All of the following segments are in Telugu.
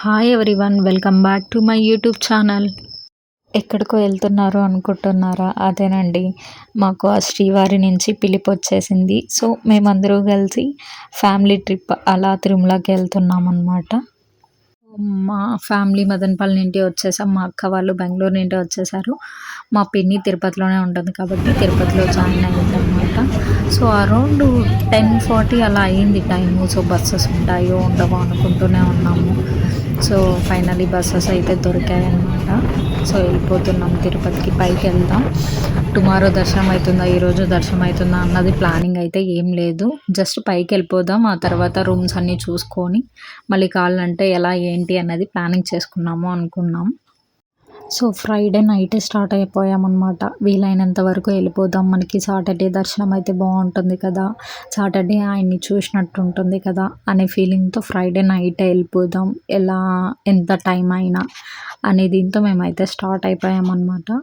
Hi everyone, welcome back to my YouTube channel. ఎక్కడికో వెళ్తున్నారు అనుకుంటున్నారా? అదేనండి, మాకు ఆ శ్రీవారి నుంచి పిలుపు వచ్చేసింది. సో మేమందరూ కలిసి ఫ్యామిలీ ట్రిప్ అలా తిరుమలకి వెళ్తున్నాం అనమాట. మా ఫ్యామిలీ మదనపల్లి నుండి వచ్చేసాం. మా అక్క వాళ్ళు బెంగళూరు నుండి వచ్చేసారు. మా పిన్ని తిరుపతిలోనే ఉంటుంది కాబట్టి తిరుపతిలో జాయిన్ అయ్యిందనమాట. సో అరౌండ్ 10:40 అలా అయింది టైము. సో బస్సెస్ ఉంటాయో ఉండవో అనుకుంటూనే ఉన్నాము. సో ఫైనలీ బస్సెస్ అయితే దొరికాయన్నమాట. సో వెళ్ళిపోతున్నాం తిరుపతికి. పైకి వెళ్దాం. టుమారో దర్శనం అవుతుందా, ఈరోజు దర్శనం అవుతుందా అన్నది ప్లానింగ్ అయితే ఏం లేదు. జస్ట్ పైకి వెళ్ళిపోదాం, ఆ తర్వాత రూమ్స్ అన్నీ చూసుకొని మళ్ళీ కావాలంటే ఎలా ఏంటి అన్నది ప్లానింగ్ చేసుకున్నాము అనుకున్నాం. సో ఫ్రైడే నైటే స్టార్ట్ అయిపోయామన్నమాట. వీలైనంత వరకు వెళ్ళిపోదాం, మనకి సాటర్డే దర్శనం అయితే బాగుంటుంది కదా, సాటర్డే ఆయన్ని చూసినట్టు ఉంటుంది కదా అనే ఫీలింగ్తో ఫ్రైడే నైటే వెళ్ళిపోదాం, ఎలా ఎంత టైం అయినా అనే దీంతో మేమైతే స్టార్ట్ అయిపోయామన్నమాట.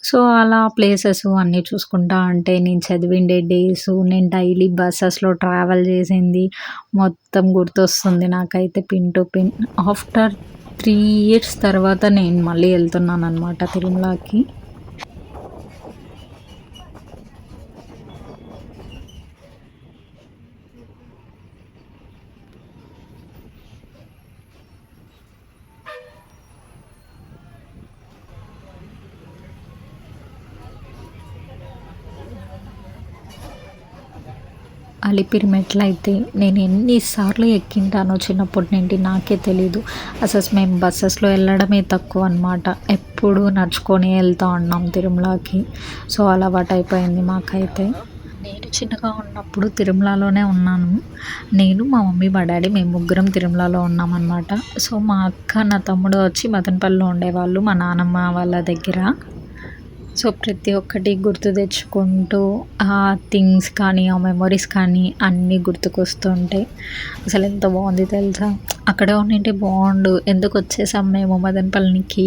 సో అలా ప్లేసెస్ అన్నీ చూసుకుంటా అంటే నేను చదివిండే డేస్, నేను డైలీ బస్సెస్లో ట్రావెల్ చేసింది మొత్తం గుర్తొస్తుంది నాకైతే pin to pin. After 3 years తర్వాత నేను మళ్ళీ వెళ్తున్నానన్నమాట తిరుమలకి. అలిపిరి మెట్లయితే నేను ఎన్నిసార్లు ఎక్కింటానో చిన్నప్పటి నుండి నాకే తెలీదు. అసలు మేము బస్సెస్లో వెళ్ళడమే తక్కువ అనమాట. ఎప్పుడు నడుచుకొని వెళ్తూ ఉన్నాం తిరుమలకి. సో అలవాటు అయిపోయింది మాకైతే. నేను చిన్నగా ఉన్నప్పుడు తిరుమలలోనే ఉన్నాను. నేను, మా మమ్మీ, మా డాడీ మేము ముగ్గురం తిరుమలలో ఉన్నామన్నమాట. సో మా అక్క, నా తమ్ముడు వచ్చి మదనపల్లిలో ఉండేవాళ్ళు మా నానమ్మ వాళ్ళ దగ్గర. సో ప్రతి ఒక్కటి గుర్తు తెచ్చుకుంటూ ఆ థింగ్స్ కానీ, ఆ మెమొరీస్ కానీ అన్నీ గుర్తుకొస్తుంటాయి. అసలు ఎంత బాగుంది తెలుసా, అక్కడే ఉండింటే బాగుండు, ఎందుకు వచ్చేసాం మేము మదనపల్లికి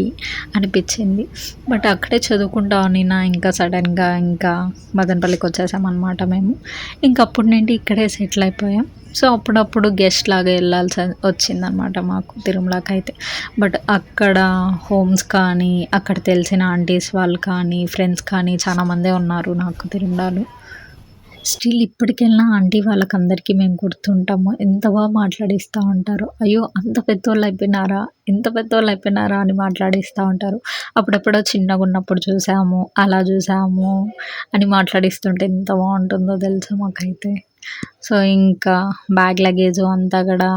అనిపించింది. బట్ అక్కడే చదువుకుంటా ఉన్నినా ఇంకా సడన్గా ఇంకా మదనపల్లికి వచ్చేసామన్నమాట మేము. ఇంక అప్పటి నుండి ఇక్కడే సెటిల్ అయిపోయాం. సో అప్పుడప్పుడు గెస్ట్ లాగా వెళ్ళాల్సి వచ్చిందనమాట మాకు తిరుమలకి అయితే. బట్ అక్కడ హోమ్స్ కానీ, అక్కడ తెలిసిన ఆంటీస్ వాళ్ళు కానీ, ఫ్రెండ్స్ కానీ చాలామందే ఉన్నారు నాకు తిరుమలలో. స్టిల్ ఇప్పటికెళ్ళినా ఆంటీ వాళ్ళకందరికీ మేము గుర్తుంటాము. ఎంత బాగా మాట్లాడిస్తూ ఉంటారో. అయ్యో అంత పెద్దోళ్ళు అయిపోయినారా, ఇంత పెద్దోళ్ళు అయిపోయినారా అని మాట్లాడిస్తూ ఉంటారు. అప్పుడెప్పుడో చిన్నగా ఉన్నప్పుడు చూసాము, అలా చూసాము అని మాట్లాడిస్తుంటే ఎంత బాగుంటుందో తెలుసా మాకైతే. సో ఇంకా బ్యాగ్ లగేజ్ అంతా కూడా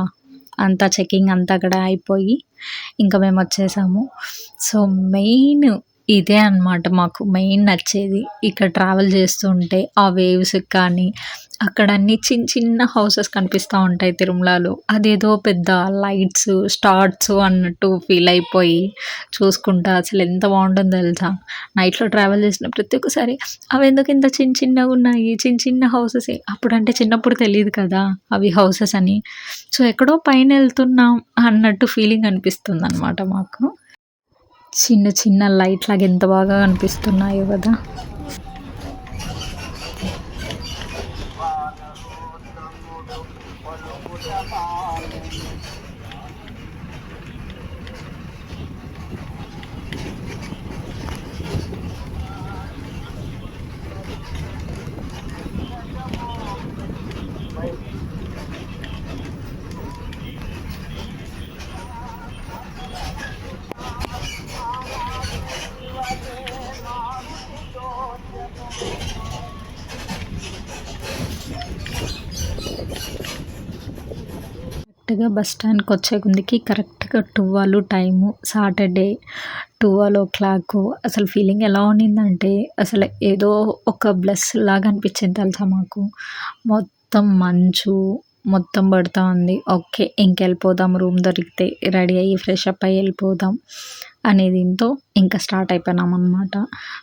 అంతా చెకింగ్ అంతా కూడా అయిపోయి ఇంకా మేము వచ్చేసాము. సో మెయిన్ ఇదే అనమాట మాకు మెయిన్ నచ్చేది. ఇక్కడ ట్రావెల్ చేస్తుంటే ఆ వేవ్స్‌కి కానీ, అక్కడ అన్నీ చిన్న చిన్న హౌసెస్ కనిపిస్తూ ఉంటాయి తిరుమలలో. అదేదో పెద్ద లైట్స్, స్టార్స్ అన్నట్టు ఫీల్ అయిపోయి చూసుకుంటా అసలు ఎంత బాగుంటుందో తెలుసా. నైట్‌లో ట్రావెల్ చేసిన ప్రతి ఒక్కసారి అవెందుకు ఇంత చిన్న చిన్నగా ఉన్నాయి, చిన్న చిన్న హౌసెసే. అప్పుడంటే చిన్నప్పుడు తెలీదు కదా అవి హౌసెస్ అని. సో ఎక్కడో పైన వెళ్తున్నాం అన్నట్టు ఫీలింగ్ అనిపిస్తుందనమాట మాకు. చిన్న చిన్న లైట్ లాగా ఎంత బాగా కనిపిస్తున్నాయో కదా. కరెక్ట్గా బస్ స్టాండ్కి వచ్చే ముందుకి కరెక్ట్గా 12 టైము, సాటర్డే 12:00. అసలు ఫీలింగ్ ఎలా ఉండిందంటే అసలు ఏదో ఒక బ్లెస్ లాగా అనిపించింది తెలుసా మాకు. మొత్తం మంచు మొత్తం పడుతూ ఉంది. ఓకే ఇంకెళ్ళిపోదాం, రూమ్ దొరికితే రెడీ అయ్యి ఫ్రెష్ అప్ అయ్యి వెళ్ళిపోదాం అనే దీంతో ఇంకా స్టార్ట్ అయిపోయినామన్నమాట.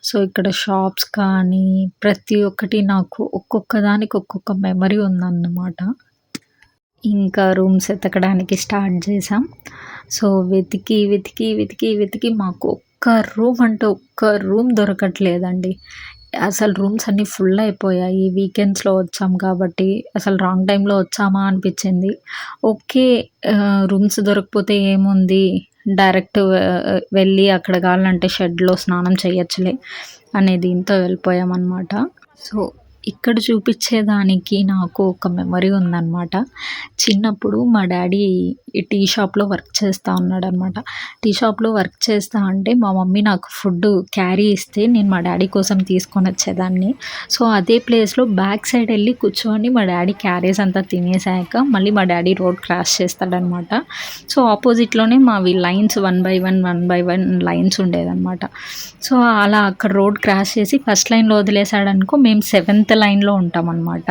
సో ఇక్కడ షాప్స్ కానీ ప్రతి ఒక్కటి నాకు ఒక్కొక్క దానికి ఒక్కొక్క మెమరీ ఉందన్నమాట. ఇంకా రూమ్స్ ఎతకడానికి స్టార్ట్ చేసాం. సో వెతికి వెతికి వెతికి వెతికి మాకు ఒక్క రూమ్ అంటే ఒక్క రూమ్ దొరకట్లేదండి. అసలు రూమ్స్ అన్నీ ఫుల్ అయిపోయాయి. వీకెండ్స్‌లో వచ్చాం కాబట్టి అసలు రాంగ్ టైమ్‌లో వచ్చామా అనిపిచ్చింది. ఓకే. రూమ్స్ దొరకకపోతే ఏముంది డైరెక్ట్ వెళ్ళి అక్కడ కావాలంటే షెడ్‌లో స్నానం చేయొచ్చులే అనే దీంతో వెళ్ళిపోయామనమాట. సో, ఇక్కడ చూపిచ్చేదానికి నాకు ఒక మెమరీ ఉందనమాట. చిన్నప్పుడు మా డ్యాడీ ఈ టీ షాప్‌లో వర్క్ చేస్తా ఉన్నాడనమాట. టీ షాప్‌లో వర్క్ చేస్తా అంటే మా మమ్మీ నాకు ఫుడ్డు క్యారీ ఇస్తే నేను మా డ్యాడీ కోసం తీసుకొనొచ్చేదాన్ని. సో, అదే ప్లేస్‌లో బ్యాక్ సైడ్ ఎళ్లి కూర్చొని మా డ్యాడీ క్యారేజ్ అంతా తినేసాక మళ్ళీ మా డ్యాడీ రోడ్ క్రాస్ చేస్తాడనమాట. సో, ఆపోజిట్‌లోనే మావి లైన్స్ 1 బై 1 లైన్స్ ఉండేదనమాట. సో, అలా అక్కడ రోడ్ క్రాస్ చేసి ఫస్ట్ లైన్‌లో వదిలేసాడనుకో మేము సెవెంత్ లైన్‌లో ఉంటామనమాట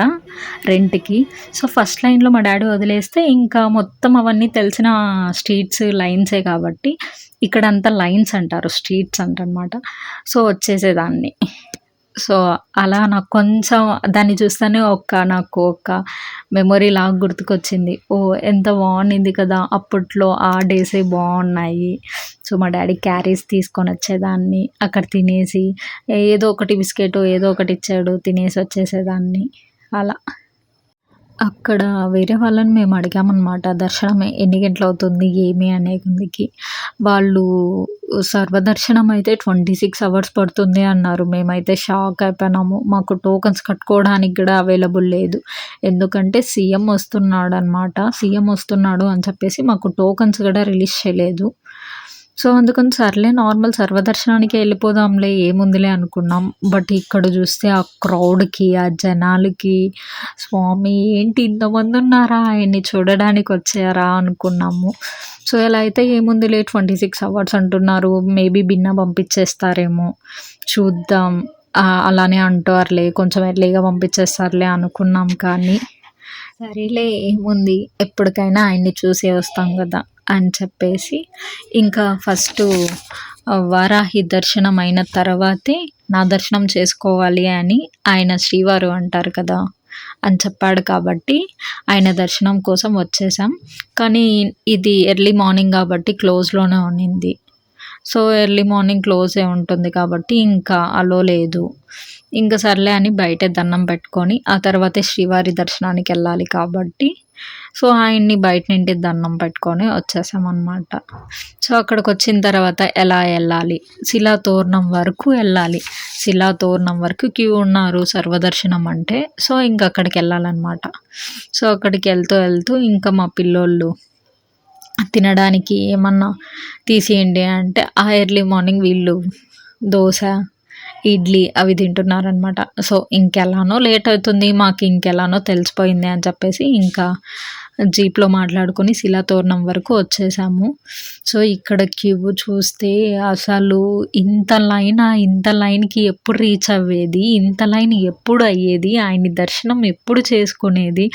రెంట్‌కి. సో, ఫస్ట్ లైన్‌లో మా డ్యాడీ వదిలేస్తే ఇంకా మొత్తం అవన్నీ తెలిసిన స్ట్రీట్స్, లైన్సే కాబట్టి ఇక్కడంతా లైన్స్ అంటారు. స్ట్రీట్స్ అంటనమాట. సో, వచ్చేసేదాన్ని. సో, అలా నాకు కొంచెం దాన్ని చూస్తేనే నాకు ఒక మెమొరీలాగా గుర్తుకొచ్చింది. ఓహ్! ఎంత బావుండింది కదా! అప్పట్లో ఆ డేసే బావున్నాయి. సో, మా డ్యాడీ క్యారీస్ తీసుకొనొచ్చేదాన్ని. అక్కడ తినేసి ఏదో ఒకటి బిస్కెటో ఏదో ఒకటి ఇచ్చాడు తినేసి వచ్చేసేదాన్ని. అలా. అక్కడ వేరే వాళ్ళని మేము అడిగామనమాట. దర్శనం ఎన్ని గంటలవుతుంది ఏమి అనేందుకు. వాళ్ళు సర్వదర్శనం అయితే 26 అవర్స్ పడుతుంది అన్నారు. మేమైతే షాక్ అయిపోయినాము. మాకు టోకెన్స్ కట్టుకోవడానికి కూడా అవైలబుల్ లేదు. ఎందుకంటే సీఎం వస్తున్నాడనమాట. సీఎం వస్తున్నాడు అని చెప్పేసి మాకు టోకెన్స్ కూడా రిలీజ్ చేయలేదు. సో, అందుకని సర్లే నార్మల్ సర్వదర్శనానికే ఎళ్ళిపోదాంలే ఏముందిలే అనుకున్నాం. బట్ ఇక్కడ చూస్తే ఆ క్రౌడ్‌కి, ఆ జనాలకి స్వామి ఏంటి ఇంతమందున్నారా? ఆయన్ని చూడడానికి వచ్చారా అనుకున్నాము. సో, ఇలా అయితే ఏముందిలే 26 అవర్స్ అంటున్నారు. మేబీ బిన్న పంపించేస్తారేమో చూద్దాం. అలానే అంటారులే కొంచెం ఎర్లీగా పంపించేస్తారులే అనుకున్నాం కానీ, సరేలే ఏముంది ఎప్పటికైనా ఆయన్ని చూసే వస్తాం గదా! అని చెప్పేసి ఇంకా ఫస్టు వారాహి దర్శనం అయిన తర్వాతే నా దర్శనం చేసుకోవాలి అని ఆయన శ్రీవారు అంటారు కదా! అని చెప్పాడు కాబట్టి ఆయన దర్శనం కోసం వచ్చేసాం. కానీ ఇది ఎర్లీ మార్నింగ్ కాబట్టి క్లోజ్‌లోనే ఉండింది. సో, ఎర్లీ మార్నింగ్ క్లోజే ఉంటుంది కాబట్టి ఇంకా అలో లేదు. ఇంక సర్లే అని బయటే దండం పెట్టుకొని, ఆ తర్వాతే శ్రీవారి దర్శనానికెళ్ళాలి కాబట్టి, సో, ఆయన్ని బయట నుండి దండం పెట్టుకొని వచ్చేసామనమాట. సో, అక్కడికొచ్చిన తర్వాత ఎలా ఎళ్ళాలి? శిలాతోరణం వరకు ఎళ్ళాలి. శిలాతోరణం వరకు క్యూ ఉన్నారు సర్వదర్శనం అంటే. సో, ఇంక అక్కడికెళ్ళాలనమాట. సో, అక్కడికెళ్తూ ఇంకా మా పిల్లోళ్ళు తినడానికి ఏమన్నా తీసియండి అంటే, ఆ ఎర్లీ మార్నింగ్ వీళ్ళు దోస, ఇడ్లీ అవి తింటున్నారనమాట. సో, ఇంకెలానో లేట్ అవుతుంది. మాకు ఇంకెలానో తెలిసిపోయింది అని చెప్పేసి ఇంకా జీప్‌లో మాట్లాడుకొని శిలాతోరణం వరకు వచ్చేసాము. సో, ఇక్కడ క్యూ చూస్తే అసలు ఇంత లైన్‌కి ఎప్పుడు రీచ్ అవ్వేది? ఇంత లైన్ ఎప్పుడు అయ్యేది? ఆయన్ని దర్శనం ఎప్పుడు చేసుకునేది?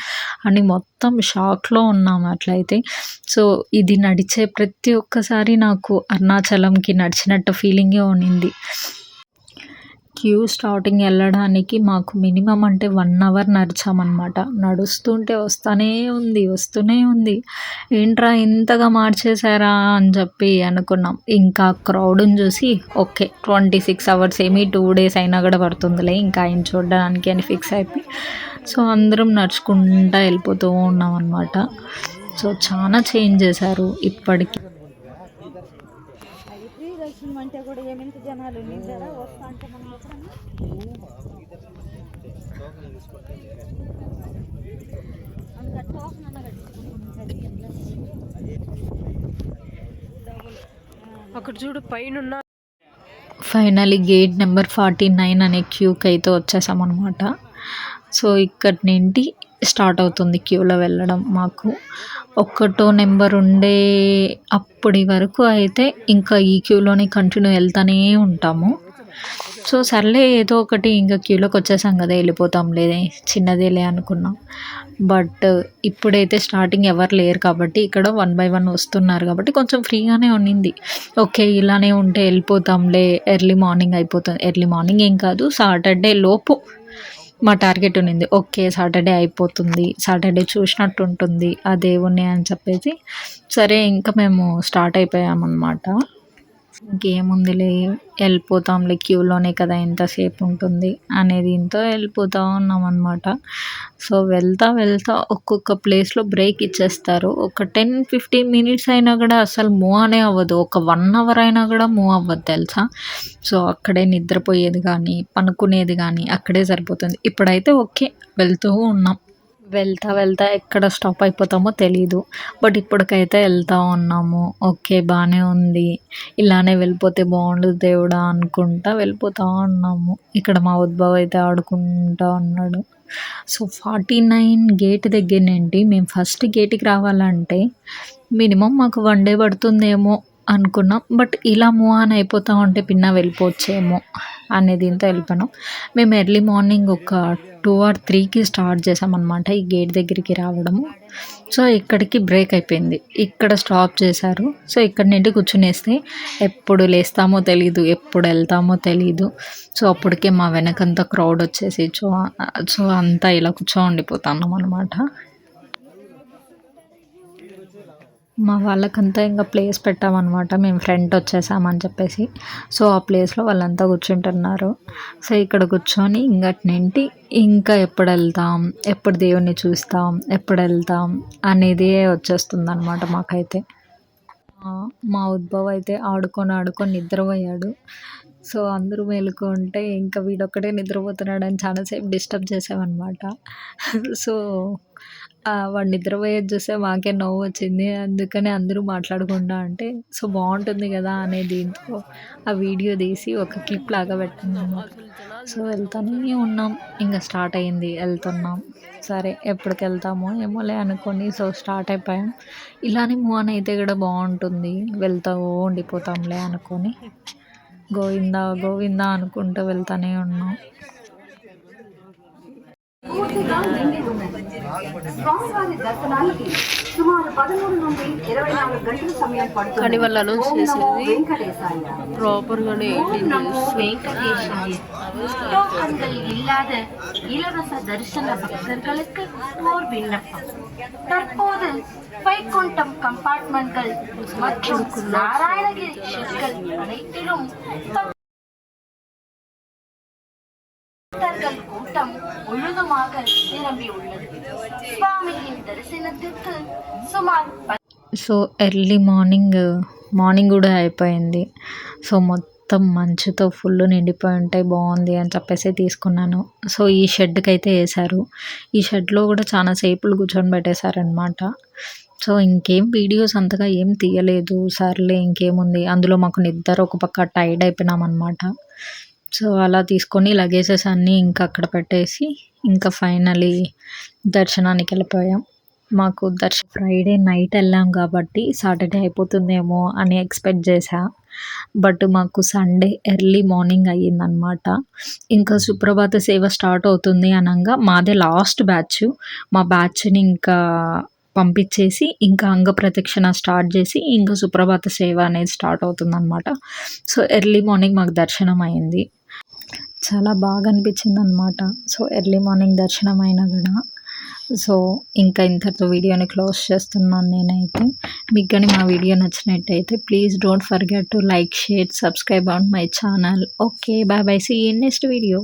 అని మొత్తం షాక్‌లో ఉన్నాము అట్లయితే. సో, ఇది నడిచే ప్రతి ఒక్కసారి నాకు అరుణాచలంకి నడిచినట్టు ఫీలింగే ఉండింది. క్యూ స్టార్టింగ్ ఎళ్ళడానికి మాకు మినిమమ్ అంటే 1 అవర్ నడిచామనమాట. నడుస్తుంటే వస్తూనే ఉంది. ఏంట్రా ఇంతగా మార్చేసారా అని చెప్పి అనుకున్నాం. ఇంకా క్రౌడ్‌ని చూసి ఓకే. 26 అవర్స్ ఏమి 2 డేస్ అయినా కూడా పడుతుందిలే ఇంకా ఆయన చూడడానికి అని ఫిక్స్ అయిపోయి, సో, అందరం నడుచుకుంటా వెళ్ళిపోతూ ఉన్నామనమాట. సో, చాలా చేంజ్ చేశారు ఇప్పటికి. దర్శనం అంటే కూడా ఏమింత జనాలు నిండారా వస్తా అంటే మనం అక్కడ చూడు పైన ఫైనల్లీ గేట్ నెంబర్ 49 అనే క్యూకి అయితే వచ్చేసామన్నమాట. సో, ఇక్కడి నుండి స్టార్ట్ అవుతుంది క్యూలో వెళ్ళడం మాకు. ఒకటో నెంబర్ ఉండే అప్పటి వరకు అయితే ఇంకా ఈ క్యూలోనే కంటిన్యూ వెళ్తూనే ఉంటాము. సో, సర్లే ఏదో ఒకటి ఇంకా క్యూలోకి వచ్చేసాం కదా వెళ్ళిపోతాంలే చిన్నదేలే అనుకున్నాం. బట్ ఇప్పుడైతే స్టార్టింగ్ ఎవరు లేరు కాబట్టి ఇక్కడ 1 బై 1 వస్తున్నారు కాబట్టి కొంచెం ఫ్రీగానే ఉండింది. ఓకే. ఇలానే ఉంటే వెళ్ళిపోతాంలే ఎర్లీ మార్నింగ్ అయిపోతుంది. ఎర్లీ మార్నింగ్ ఏం కాదు సాటర్డే లోపు మా టార్గెట్ ఉండింది. ఓకే. సాటర్డే అయిపోతుంది. సాటర్డే చూసినట్టు ఉంటుంది ఆ దేవుడిని అని చెప్పేసి సరే ఇంకా మేము స్టార్ట్ అయిపోయామన్నమాట. ఇంకేముందిలే వెళ్ళిపోతాంలే, క్యూలోనే కదా ఎంతసేపు ఉంటుంది అనే దీంతో వెళ్ళిపోతూ ఉన్నాం అనమాట. సో వెళ్తా వెళ్తా ఒక్కొక్క ప్లేస్లో బ్రేక్ ఇచ్చేస్తారు. ఒక 10-15 మినిట్స్ అయినా కూడా అసలు మూవ్ అనే అవ్వదు. ఒక 1 అవర్ అయినా కూడా మూవ్ అవ్వదు తెలుసా. సో అక్కడే నిద్రపోయేది కానీ పనుకునేది కానీ అక్కడే సరిపోతుంది. ఇప్పుడైతే ఓకే, వెళ్తూ ఉన్నాం. వెళ్తా వెళ్తా ఎక్కడ స్టాప్ అయిపోతామో తెలీదు. బట్ ఇప్పటికైతే వెళ్తా ఉన్నాము. ఓకే, బాగానే ఉంది. ఇలానే వెళ్ళిపోతే బాగుండు దేవుడా అనుకుంటా వెళ్ళిపోతా ఉన్నాము. ఇక్కడ మా ఉద్భవ్ అయితే ఆడుకుంటా ఉన్నాడు. సో 49 గేట్ దగ్గరనేంటి మేము ఫస్ట్ గేట్కి రావాలంటే మినిమం మాకు 1 డే పడుతుందేమో అనుకున్నాం. బట్ ఇలా మూవ్ ఆన్ అయిపోతా ఉంటే పిన్న వెళ్ళిపోవచ్చేమో అనే దీంతో వెళ్ళిపోయాం. మేము ఎర్లీ మార్నింగ్ ఒక 2 or 3కి స్టార్ట్ చేసామన్నమాట ఈ గేట్ దగ్గరికి రావడము. సో ఇక్కడికి బ్రేక్ అయిపోయింది. ఇక్కడ స్టాప్ చేశారు. సో ఇక్కడ నుండి కూర్చునేస్తే ఎప్పుడు లేస్తామో తెలీదు, ఎప్పుడు వెళ్తామో తెలీదు. సో అప్పటికే మా వెనకంతా క్రౌడ్ వచ్చేసి సో అంతా ఇలా ఉండిపోతున్నాం అనమాట. మా వాళ్ళకంతా ఇంకా ప్లేస్ పెట్టామన్నమాట. మేము ఫ్రంట్ వచ్చేసామని చెప్పేసి. సో ఆ ప్లేస్లో వాళ్ళంతా కూర్చుంటున్నారు. సో ఇక్కడ కూర్చొని ఇంకటినేంటి ఇంకా ఎప్పుడు వెళ్తాం, ఎప్పుడు దేవుణ్ణి చూస్తాం, ఎప్పుడు వెళ్తాం అనేది వచ్చేస్తుంది అనమాట మాకైతే. మా ఉద్భవ్ అయితే ఆడుకొని నిద్రపోయాడు. సో అందరూ మేలుకుంటే ఇంకా వీడొక్కడే నిద్రపోతున్నాడని చాలాసేపు డిస్టర్బ్ చేసామన్నమాట. సో వాడు నిద్రపోయేది చూస్తే మాకే నవ్వు వచ్చింది. అందుకని అందరూ మాట్లాడుకుంటా అంటే సో బాగుంటుంది కదా అనే దీంతో ఆ వీడియో తీసి ఒక క్లిప్ లాగా పెట్టామన్నమాట. సో వెళ్తానే ఉన్నాం. ఇంకా స్టార్ట్ అయింది, వెళ్తున్నాం. సరే ఎప్పటికి వెళ్తామో ఏమోలే అనుకొని సో స్టార్ట్ అయిపోయాం. ఇలానే మూవ్ ఆన్ అయితే కూడా బాగుంటుంది, వెళ్తూ ఉండిపోతాంలే అనుకొని గోవిందా గోవిందా అనుకుంటూ వెళ్తూనే ఉన్నాం. పూర్తిగా నిండి ఉన్నది. స్వామివారి దర్శనానికి సుమారు 13 నుండి 24 గంటల సమయం పడుతుంది. కానీ వాళ్ళు అనౌన్స్ చేసేది வெங்கடேசாய ப்ராப்பர்గానే வெங்கடேசாய டோக்கன்கள் இல்லாத இலவச தரிசன பக்தர்களுக்கு ஓர் விண்ணப்பம். தற்போது வைகுண்டம் கம்பார்ட்மெண்ட்கள் மற்றும் நாராயணகிரி ஷெட்கள் அனைத்திலும் பக்தர்கள் கூட்டம் முழுதுமாக நிரம்பியுள்ளது. சுவாமியின் தரிசனத்திற்கு சுமார் సో ఎర్లీ మార్నింగ్ కూడా అయిపోయింది. సో మొత్తం మంచుతో ఫుల్ నిండిపోయి ఉంటాయి, బాగుంది అని చెప్పేసి తీసుకున్నాను. సో ఈ షెడ్కి అయితే వేశారు. ఈ షెడ్లో కూడా చాలా సేపులు కూర్చొని పెట్టేశారనమాట. సో ఇంకేం వీడియోస్ అంతగా ఏం తీయలేదు. సర్లే ఇంకేముంది, అందులో మాకు నిద్ర ఒక పక్క టైర్డ్ అయిపోయినామన్నమాట. సో అలా తీసుకొని లగేజెస్ అన్నీ ఇంకా అక్కడ పెట్టేసి ఇంకా ఫైనలీ దర్శనానికి వెళ్ళిపోయాం. మాకు ఫ్రైడే నైట్ వెళ్ళాం కాబట్టి సాటర్డే అయిపోతుందేమో అని ఎక్స్పెక్ట్ చేశా. బట్ మాకు సండే ఎర్లీ మార్నింగ్ అయ్యిందనమాట. ఇంకా సుప్రభాత సేవ స్టార్ట్ అవుతుంది అనగా మాదే లాస్ట్ బ్యాచ్. మా బ్యాచ్ని ఇంకా పంపించేసి ఇంకా అంగప్రదక్షిణ స్టార్ట్ చేసి ఇంకా సుప్రభాత సేవ అనేది స్టార్ట్ అవుతుందన్నమాట. సో ఎర్లీ మార్నింగ్ మాకు దర్శనం అయింది. చాలా బాగా అనిపించింది అనమాట. సో ఎర్లీ మార్నింగ్ దర్శనం అయినా కూడా. సో ఇంకా ఇంతతో వీడియోని క్లోజ్ చేస్తున్నాను నేనైతే. మీకు కానీ మా వీడియో నచ్చినట్టయితే please don't forget to like, share, subscribe on my channel. Okay, bye bye, see you in next video.